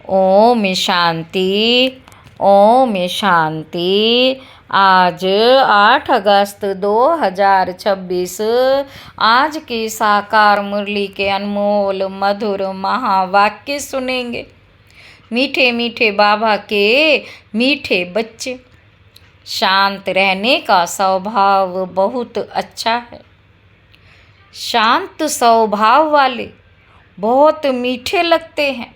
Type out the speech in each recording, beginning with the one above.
ओम शांति। ओम शांति। आज 8 अगस्त 2026 आज की साकार मुरली के अनमोल मधुर महावाक्य सुनेंगे। मीठे मीठे बाबा के मीठे बच्चे। शांत रहने का स्वभाव बहुत अच्छा है। शांत स्वभाव वाले बहुत मीठे लगते हैं।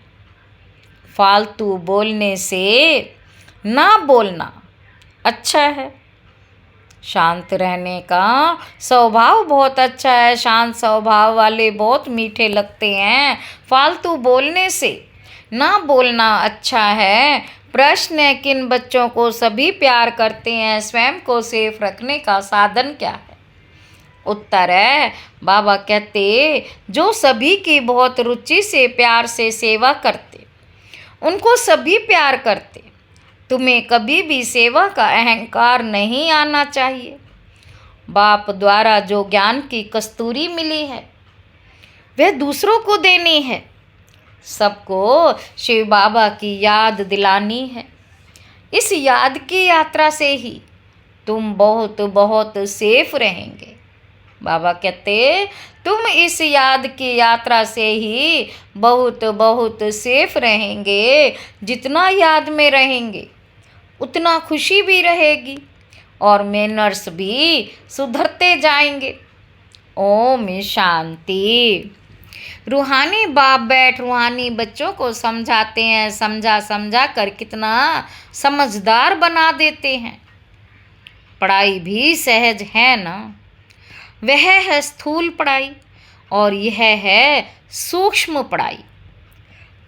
फालतू बोलने से ना बोलना अच्छा है। शांत रहने का स्वभाव बहुत अच्छा है। शांत स्वभाव वाले बहुत मीठे लगते हैं। फालतू बोलने से ना बोलना अच्छा है। प्रश्न है, किन बच्चों को सभी प्यार करते हैं? स्वयं को सेफ रखने का साधन क्या है? उत्तर है, बाबा कहते जो सभी की बहुत रुचि से प्यार से सेवा करते उनको सभी प्यार करते। तुम्हें कभी भी सेवा का अहंकार नहीं आना चाहिए। बाप द्वारा जो ज्ञान की कस्तूरी मिली है वह दूसरों को देनी है। सबको शिव बाबा की याद दिलानी है। इस याद की यात्रा से ही तुम बहुत बहुत सेफ रहेंगे। बाबा कहते तुम इस याद की यात्रा से ही बहुत बहुत सेफ रहेंगे। जितना याद में रहेंगे उतना खुशी भी रहेगी और मैनर्स भी सुधरते जाएंगे। ओम शांति। रूहानी बाप बैठ रूहानी बच्चों को समझाते हैं। समझा समझा कर कितना समझदार बना देते हैं। पढ़ाई भी सहज है ना। वह है स्थूल पढ़ाई और यह है सूक्ष्म पढ़ाई।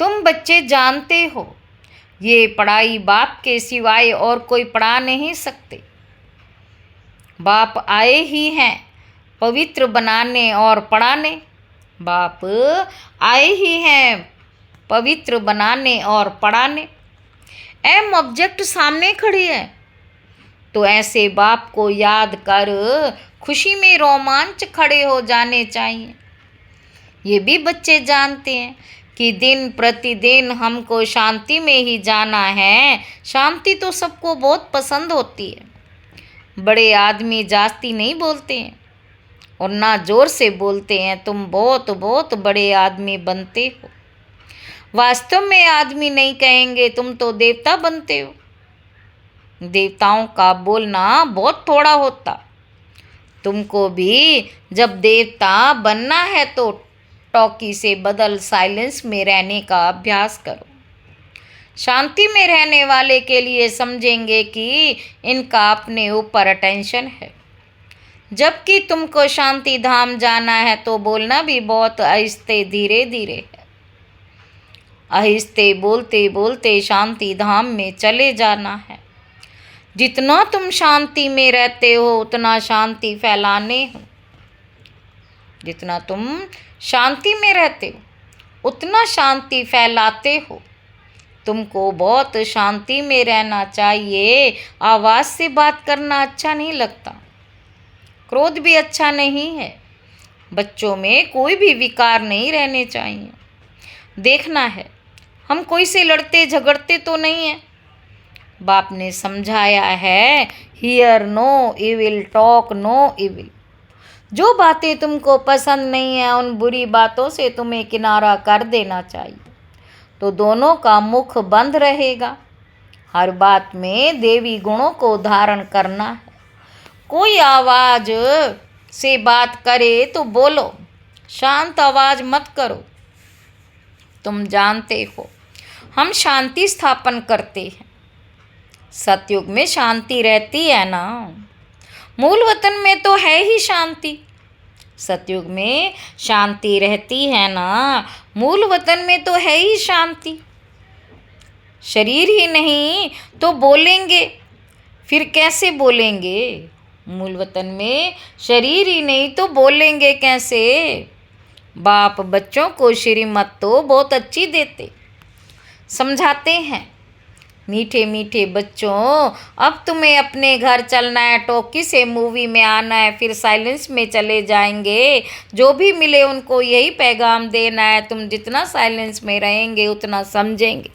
तुम बच्चे जानते हो ये पढ़ाई बाप के सिवाय और कोई पढ़ा नहीं सकते। बाप आए ही हैं पवित्र बनाने और पढ़ाने। बाप आए ही हैं पवित्र बनाने और पढ़ाने। एम ऑब्जेक्ट सामने खड़ी है तो ऐसे बाप को याद कर खुशी में रोमांच खड़े हो जाने चाहिए। ये भी बच्चे जानते हैं कि दिन प्रतिदिन हमको शांति में ही जाना है। शांति तो सबको बहुत पसंद होती है। बड़े आदमी जास्ती नहीं बोलते हैं और ना जोर से बोलते हैं। तुम बहुत बहुत बड़े आदमी बनते हो। वास्तव में आदमी नहीं कहेंगे, तुम तो देवता बनते हो। देवताओं का बोलना बहुत थोड़ा होता। तुमको भी जब देवता बनना है तो टॉकी से बदल साइलेंस में रहने का अभ्यास करो। शांति में रहने वाले के लिए समझेंगे कि इनका अपने ऊपर अटेंशन है। जबकि तुमको शांति धाम जाना है तो बोलना भी बहुत आहिस्ते धीरे धीरे है। आहिस्ते बोलते बोलते शांति धाम में चले जाना है। जितना तुम शांति में रहते हो उतना शांति फैलाने हो। जितना तुम शांति में रहते हो उतना शांति फैलाते हो। तुमको बहुत शांति में रहना चाहिए। आवाज़ से बात करना अच्छा नहीं लगता। क्रोध भी अच्छा नहीं है। बच्चों में कोई भी विकार नहीं रहने चाहिए। देखना है हम कोई से लड़ते झगड़ते तो नहीं हैं। बाप ने समझाया है, hear no evil, talk no evil. जो बातें तुमको पसंद नहीं है उन बुरी बातों से तुम्हें किनारा कर देना चाहिए तो दोनों का मुख बंद रहेगा। हर बात में देवी गुणों को धारण करना है। कोई आवाज़ से बात करे तो बोलो, शांत आवाज़ मत करो। तुम जानते हो हम शांति स्थापन करते हैं। सतयुग में शांति रहती है ना। मूल वतन में तो है ही शांति। सतयुग में शांति रहती है ना। मूल वतन में तो है ही शांति। शरीर ही नहीं तो बोलेंगे फिर कैसे बोलेंगे? मूल वतन में शरीर ही नहीं तो बोलेंगे कैसे? बाप बच्चों को श्रीमत तो बहुत अच्छी देते, समझाते हैं। मीठे मीठे बच्चों, अब तुम्हें अपने घर चलना है। टॉकी से मूवी में आना है फिर साइलेंस में चले जाएंगे। जो भी मिले उनको यही पैगाम देना है। तुम जितना साइलेंस में रहेंगे उतना समझेंगे।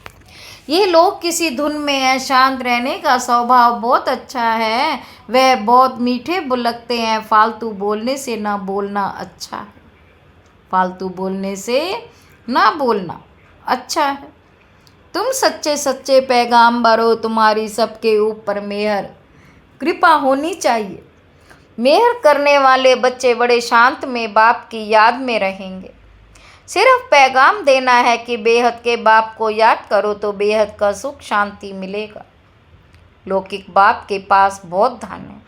ये लोग किसी धुन में है, शांत रहने का स्वभाव बहुत अच्छा है, वह बहुत मीठे लगते हैं, फालतू बोलने से ना बोलना अच्छा है, फालतू बोलने से ना बोलना अच्छा है। तुम सच्चे सच्चे पैगाम्बर हो, तुम्हारी सबके ऊपर मेहर कृपा होनी चाहिए। मेहर करने वाले बच्चे बड़े शांत में बाप की याद में रहेंगे। सिर्फ पैगाम देना है कि बेहद के बाप को याद करो तो बेहद का सुख शांति मिलेगा। लौकिक बाप के पास बहुत धन है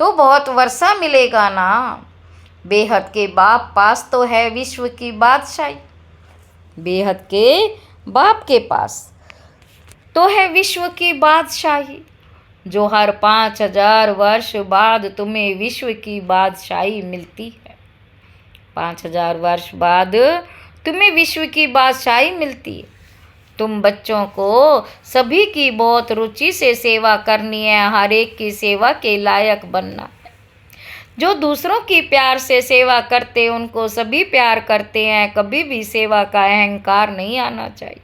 तो बहुत वर्षा मिलेगा ना। बेहद के बाप पास तो है विश्व की बादशाही। बेहद के बाप के पास तो है विश्व की बादशाही, जो हर 5000 वर्ष बाद तुम्हें विश्व की बादशाही मिलती है। 5000 वर्ष बाद तुम्हें विश्व की बादशाही मिलती है। तुम बच्चों को सभी की बहुत रुचि से सेवा करनी है, हर एक की सेवा के लायक बनना है। जो दूसरों की प्यार से सेवा करते उनको सभी प्यार करते हैं, कभी भी सेवा का अहंकार नहीं आना चाहिए।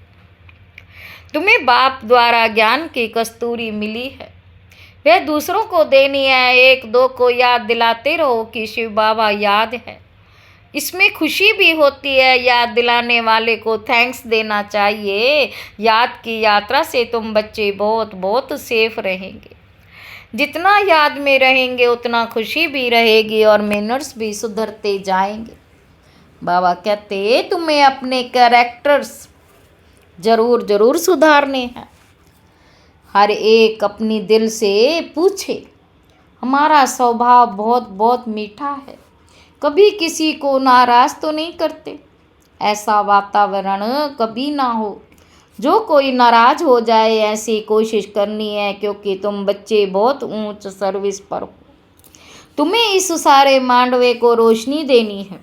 तुम्हें बाप द्वारा ज्ञान की कस्तूरी मिली है, वह दूसरों को देनी है। एक दो को याद दिलाते रहो कि शिव बाबा याद है, इसमें खुशी भी होती है। याद दिलाने वाले को थैंक्स देना चाहिए। याद की यात्रा से तुम बच्चे बहुत बहुत सेफ रहेंगे। जितना याद में रहेंगे उतना खुशी भी रहेगी और मैनर्स भी सुधरते जाएंगे। बाबा कहते तुम्हें अपने कैरेक्टर्स जरूर जरूर सुधारने हैं। हर एक अपनी दिल से पूछे, हमारा स्वभाव बहुत बहुत मीठा है, कभी किसी को नाराज़ तो नहीं करते। ऐसा वातावरण कभी ना हो जो कोई नाराज़ हो जाए, ऐसी कोशिश करनी है, क्योंकि तुम बच्चे बहुत ऊंच सर्विस पर हो। तुम्हें इस सारे मांडवे को रोशनी देनी है।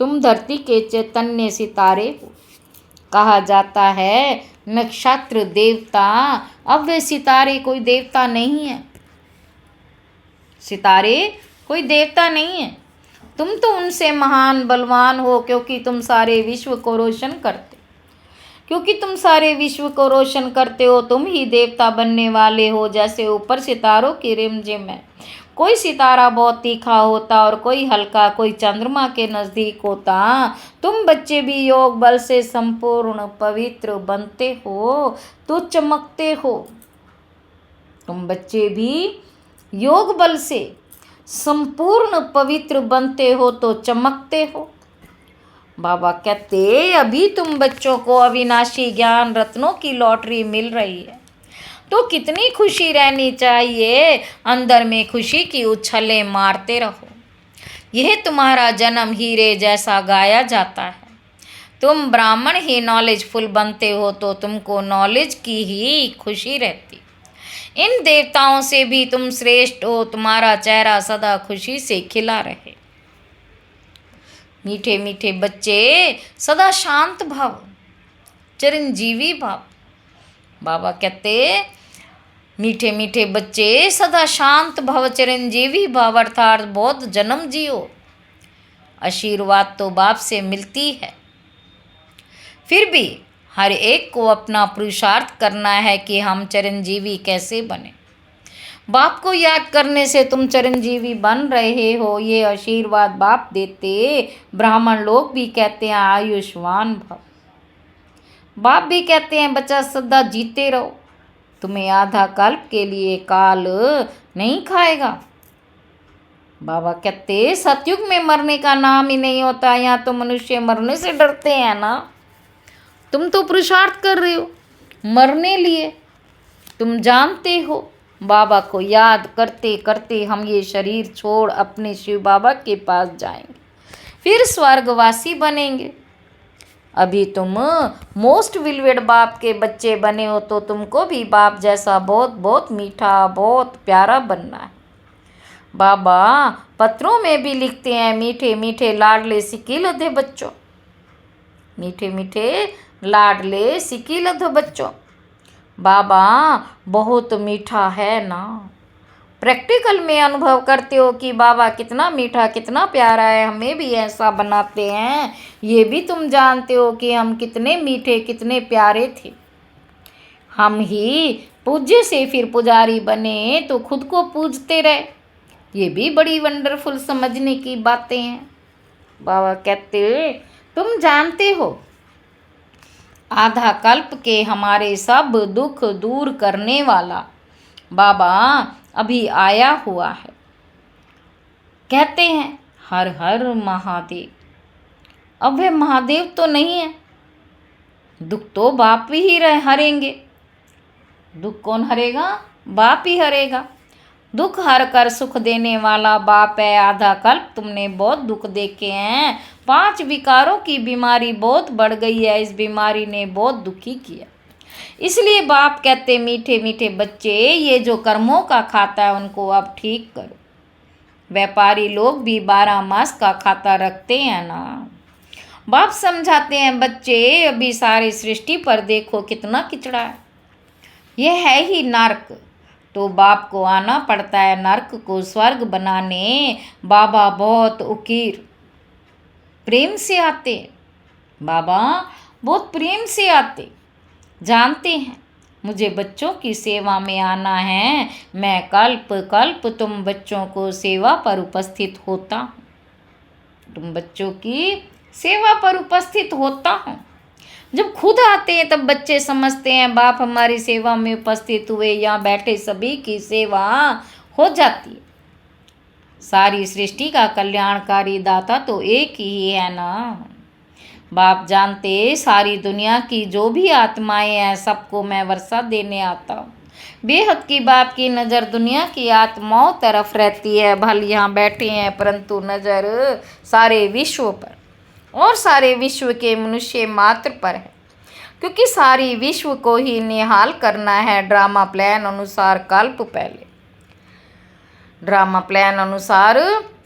तुम धरती के चैतन्य सितारे हो। कहा जाता है नक्षत्र देवता, अब वे सितारे कोई देवता नहीं है। सितारे कोई देवता नहीं है, तुम तो उनसे महान बलवान हो, क्योंकि तुम सारे विश्व को रोशन करते, क्योंकि तुम सारे विश्व को रोशन करते हो। तुम ही देवता बनने वाले हो। जैसे ऊपर सितारों की रिमझिम है, कोई सितारा बहुत तीखा होता और कोई हल्का, कोई चंद्रमा के नज़दीक होता। तुम बच्चे भी योग बल से संपूर्ण पवित्र बनते हो तो चमकते हो। तुम बच्चे भी योग बल से संपूर्ण पवित्र बनते हो तो चमकते हो। बाबा कहते अभी तुम बच्चों को अविनाशी ज्ञान रत्नों की लॉटरी मिल रही है तो कितनी खुशी रहनी चाहिए। अंदर में खुशी की उछलें मारते रहो। यह तुम्हारा जन्म हीरे जैसा गाया जाता है। तुम ब्राह्मण ही नॉलेजफुल बनते हो तो तुमको नॉलेज की ही खुशी रहती। इन देवताओं से भी तुम श्रेष्ठ हो। तुम्हारा चेहरा सदा खुशी से खिला रहे। मीठे मीठे बच्चे सदा शांत भाव, चिरंजीवी भाव। बाबा कहते मीठे मीठे बच्चे सदा शांत भाव, चिरंजीवी भाव, अर्थात बहुत जन्म जियो। आशीर्वाद तो बाप से मिलती है, फिर भी हर एक को अपना पुरुषार्थ करना है कि हम चिरंजीवी कैसे बने। बाप को याद करने से तुम चिरंजीवी बन रहे हो। ये आशीर्वाद बाप देते। ब्राह्मण लोग भी कहते हैं आयुष्मान भव। बाप भी कहते हैं बच्चा सदा जीते रहो। तुम्हें आधा कल्प के लिए काल नहीं खाएगा। बाबा कहते सतयुग में मरने का नाम ही नहीं होता। यहाँ तो मनुष्य मरने से डरते हैं ना। तुम तो पुरुषार्थ कर रहे हो मरने लिए। तुम जानते हो बाबा को याद करते करते हम ये शरीर छोड़ अपने शिव बाबा के पास जाएंगे, फिर स्वर्गवासी बनेंगे। अभी तुम मोस्ट विलवेड बाप के बच्चे बने हो तो तुमको भी बाप जैसा बहुत बहुत मीठा, बहुत प्यारा बनना है। बाबा पत्रों में भी लिखते हैं मीठे मीठे लाडले सिकीलधे बच्चों, मीठे मीठे लाडले सिकीलधे बच्चों। बाबा बहुत मीठा है ना। प्रैक्टिकल में अनुभव करते हो कि बाबा कितना मीठा, कितना प्यारा है। हमें भी ऐसा बनाते हैं। ये भी तुम जानते हो कि हम कितने मीठे, कितने प्यारे थे। हम ही पूज्य से फिर पुजारी बने तो खुद को पूजते रहे। ये भी बड़ी वंडरफुल समझने की बातें हैं। बाबा कहते तुम जानते हो आधा कल्प के हमारे सब दुख दूर करने वाला बाबा अभी आया हुआ है। कहते हैं हर हर महादेव। अब वे महादेव तो नहीं है। दुख तो बाप ही हरेंगे। दुख कौन हरेगा? बाप ही हरेगा। दुख हर कर सुख देने वाला बाप है। आधा कल्प तुमने बहुत दुख देखे हैं। 5 विकारों की बीमारी बहुत बढ़ गई है। इस बीमारी ने बहुत दुखी किया। इसलिए बाप कहते मीठे मीठे बच्चे ये जो कर्मों का खाता है उनको अब ठीक करो। व्यापारी लोग भी 12 मास का खाता रखते हैं ना। बाप समझाते हैं बच्चे अभी सारी सृष्टि पर देखो कितना किचड़ा है। यह है ही नर्क। तो बाप को आना पड़ता है नर्क को स्वर्ग बनाने। बाबा बहुत उकीर प्रेम से आते। बाबा बहुत प्रेम से आते। जानते हैं मुझे बच्चों की सेवा में आना है। मैं कल्प कल्प तुम बच्चों को सेवा पर उपस्थित होता हूँ। तुम बच्चों की सेवा पर उपस्थित होता हूँ। जब खुद आते हैं तब बच्चे समझते हैं बाप हमारी सेवा में उपस्थित हुए। यहाँ बैठे सभी की सेवा हो जाती है। सारी सृष्टि का कल्याणकारी दाता तो एक ही है ना। बाप जानते सारी दुनिया की जो भी आत्माएं हैं सबको मैं वर्षा देने आता हूँ। बेहद की बाप की नज़र दुनिया की आत्माओं तरफ रहती है। भले यहाँ बैठे हैं परंतु नज़र सारे विश्व पर और सारे विश्व के मनुष्य मात्र पर है। क्योंकि सारी विश्व को ही निहाल करना है। ड्रामा प्लान अनुसार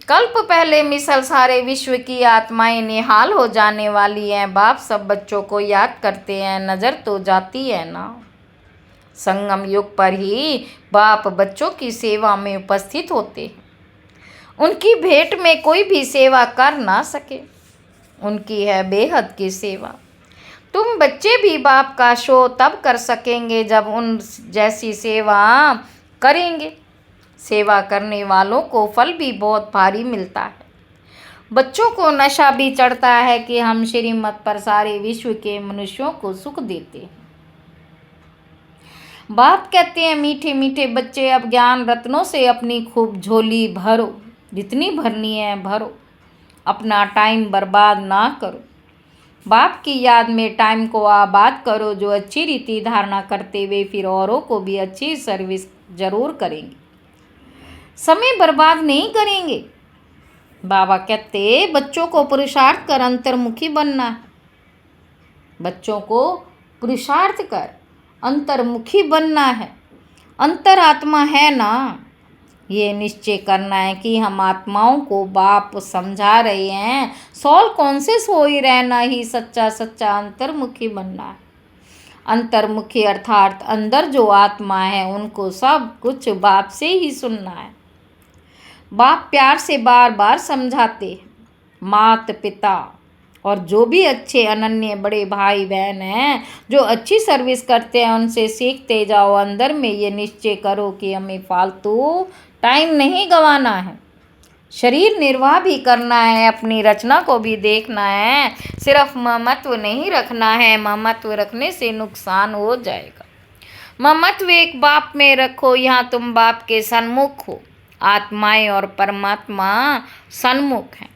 कल्प पहले मिसल सारे विश्व की आत्माएं निहाल हो जाने वाली हैं। बाप सब बच्चों को याद करते हैं। नज़र तो जाती है ना। संगम युग पर ही बाप बच्चों की सेवा में उपस्थित होते हैं। उनकी भेंट में कोई भी सेवा कर ना सके। उनकी है बेहद की सेवा। तुम बच्चे भी बाप का शो तब कर सकेंगे जब उन जैसी सेवा करेंगे। सेवा करने वालों को फल भी बहुत भारी मिलता है। बच्चों को नशा भी चढ़ता है कि हम श्रीमत पर सारे विश्व के मनुष्यों को सुख देते हैं। बाप कहते हैं मीठे मीठे बच्चे अब ज्ञान रत्नों से अपनी खूब झोली भरो। जितनी भरनी है भरो। अपना टाइम बर्बाद ना करो। बाप की याद में टाइम को आबाद करो। जो अच्छी रीति धारणा करते हुए फिर औरों को भी अच्छी सर्विस जरूर करेंगे। समय बर्बाद नहीं करेंगे। बाबा कहते बच्चों को पुरुषार्थ कर अंतर्मुखी बनना है। बच्चों को पुरुषार्थ कर अंतर्मुखी बनना है। अंतरात्मा है ना। ये निश्चय करना है कि हम आत्माओं को बाप समझा रहे हैं। सॉल कौन से सोई रहना ही सच्चा सच्चा अंतर्मुखी बनना है। अंतर्मुखी अर्थात अंदर जो आत्मा है उनको सब कुछ बाप से ही सुनना है। बाप प्यार से बार बार समझाते हैं। मात पिता और जो भी अच्छे अनन्य बड़े भाई बहन हैं जो अच्छी सर्विस करते हैं उनसे सीखते जाओ। अंदर में ये निश्चय करो कि हमें फालतू टाइम नहीं गंवाना है। शरीर निर्वाह भी करना है। अपनी रचना को भी देखना है। सिर्फ ममत्व नहीं रखना है। ममत्व रखने से नुकसान हो जाएगा। ममत्व एक बाप में रखो। यहाँ तुम बाप के सन्मुख हो। आत्माएं और परमात्मा सन्मुख हैं।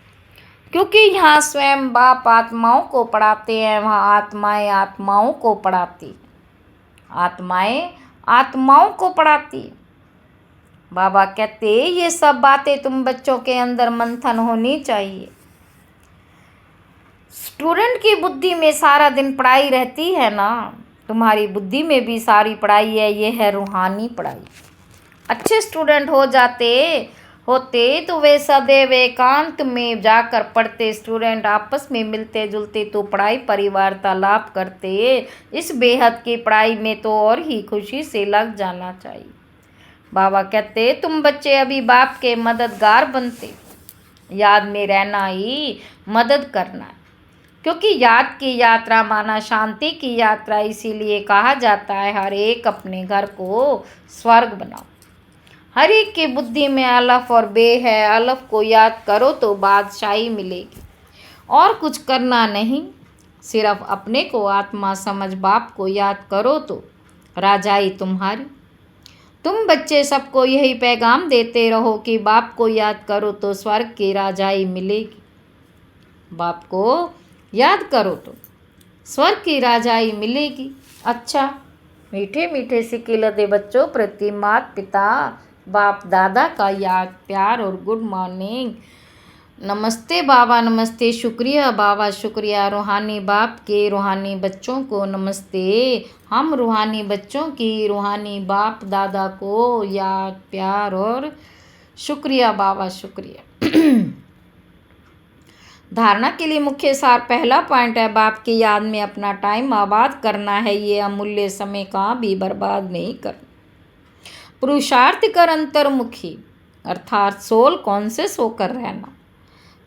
क्योंकि यहाँ स्वयं बाप आत्माओं को पढ़ाते हैं वहाँ आत्माएं आत्माओं को पढ़ाती। आत्माएं आत्माओं को पढ़ाती। बाबा कहते ये सब बातें तुम बच्चों के अंदर मंथन होनी चाहिए। स्टूडेंट की बुद्धि में सारा दिन पढ़ाई रहती है ना। तुम्हारी बुद्धि में भी सारी पढ़ाई है। ये है रूहानी पढ़ाई। अच्छे स्टूडेंट होते तो वे सदैव एकांत में जाकर पढ़ते। स्टूडेंट आपस में मिलते जुलते तो पढ़ाई परिवार तालाब करते। इस बेहद की पढ़ाई में तो और ही खुशी से लग जाना चाहिए। बाबा कहते तुम बच्चे अभी बाप के मददगार बनते। याद में रहना ही मदद करना है। क्योंकि याद की यात्रा माना शांति की यात्रा, इसीलिए कहा जाता है हर एक अपने घर को स्वर्ग बनाओ। हर एक की बुद्धि में अलफ और बे है। अलफ को याद करो तो बादशाही मिलेगी, और कुछ करना नहीं, सिर्फ अपने को आत्मा समझ बाप को याद करो तो राजाई तुम्हारी। तुम बच्चे सबको यही पैगाम देते रहो कि बाप को याद करो तो स्वर्ग की राजाई मिलेगी। बाप को याद करो तो स्वर्ग की राजाई मिलेगी। अच्छा, मीठे मीठे सिक्के लदे बच्चों प्रति माता पिता बाप दादा का याद, प्यार और गुड मॉर्निंग। नमस्ते बाबा, नमस्ते, शुक्रिया बाबा, शुक्रिया। रूहानी बाप के रूहानी बच्चों को नमस्ते। हम रूहानी बच्चों की रूहानी बाप दादा को याद, प्यार और शुक्रिया बाबा, शुक्रिया। धारणा के लिए मुख्य सार, पहला पॉइंट है बाप की याद में अपना टाइम आबाद करना है। ये अमूल्य समय कहाँ भी बर्बाद नहीं करना। पुरुषार्थ कर अंतर्मुखी अर्थात सोल कॉन्शियस होकर रहना।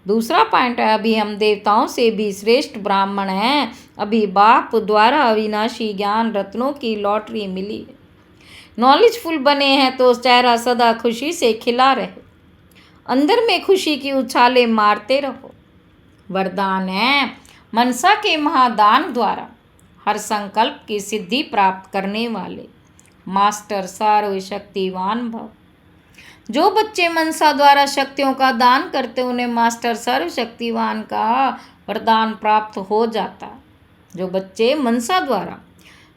दूसरा पॉइंट है अभी हम देवताओं से भी श्रेष्ठ ब्राह्मण हैं। अभी बाप द्वारा अविनाशी ज्ञान रत्नों की लॉटरी मिली है। नॉलेजफुल बने हैं तो चेहरा सदा खुशी से खिला रहे। अंदर में खुशी की उछाले मारते रहो। वरदान है मनसा के महादान द्वारा हर संकल्प की सिद्धि प्राप्त करने वाले मास्टर सर्वशक्तिवान भव। जो बच्चे मनसा द्वारा शक्तियों का दान करते उन्हें मास्टर सर्वशक्तिवान का वरदान प्राप्त हो जाता। जो बच्चे मनसा द्वारा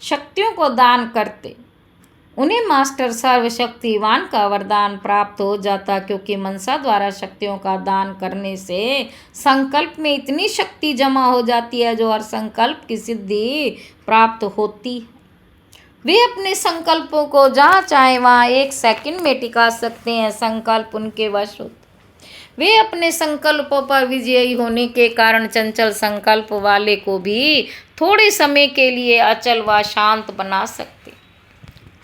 शक्तियों को दान करते उन्हें मास्टर सर्वशक्तिवान का वरदान प्राप्त हो जाता, क्योंकि मनसा द्वारा शक्तियों का दान करने से संकल्प में इतनी शक्ति जमा हो जाती है जो हर संकल्प की सिद्धि प्राप्त होती है। वे अपने संकल्पों को जहाँ चाहे वहाँ एक सेकंड में टिका सकते हैं। संकल्प उनके वश होते। वे अपने संकल्पों पर विजयी होने के कारण चंचल संकल्प वाले को भी थोड़े समय के लिए अचल व शांत बना सकते।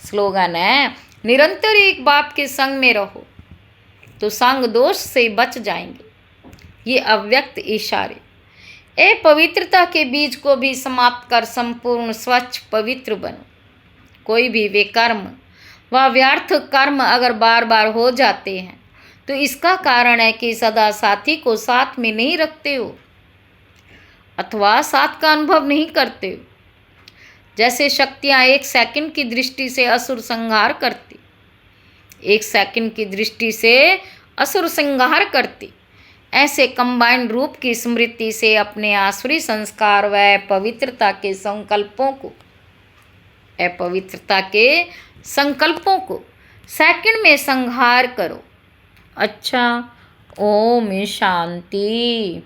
स्लोगन है निरंतर एक बाप के संग में रहो तो संग दोष से बच जाएंगे। ये अव्यक्त इशारे पवित्रता के बीज को भी समाप्त कर संपूर्ण स्वच्छ पवित्र बनो। कोई भी वे कर्म व व्यर्थ कर्म अगर बार बार हो जाते हैं तो इसका कारण है कि सदा साथी को साथ में नहीं रखते हो अथवा साथ का अनुभव नहीं करते हो। जैसे शक्तियाँ एक सेकंड की दृष्टि से असुर संहार करती, एक सेकंड की दृष्टि से असुर संहार करती, ऐसे कंबाइंड रूप की स्मृति से अपने आसुरी संस्कार व पवित्रता के संकल्पों को अपवित्रता के संकल्पों को सेकंड में संहार करो। अच्छा, ओम शांति।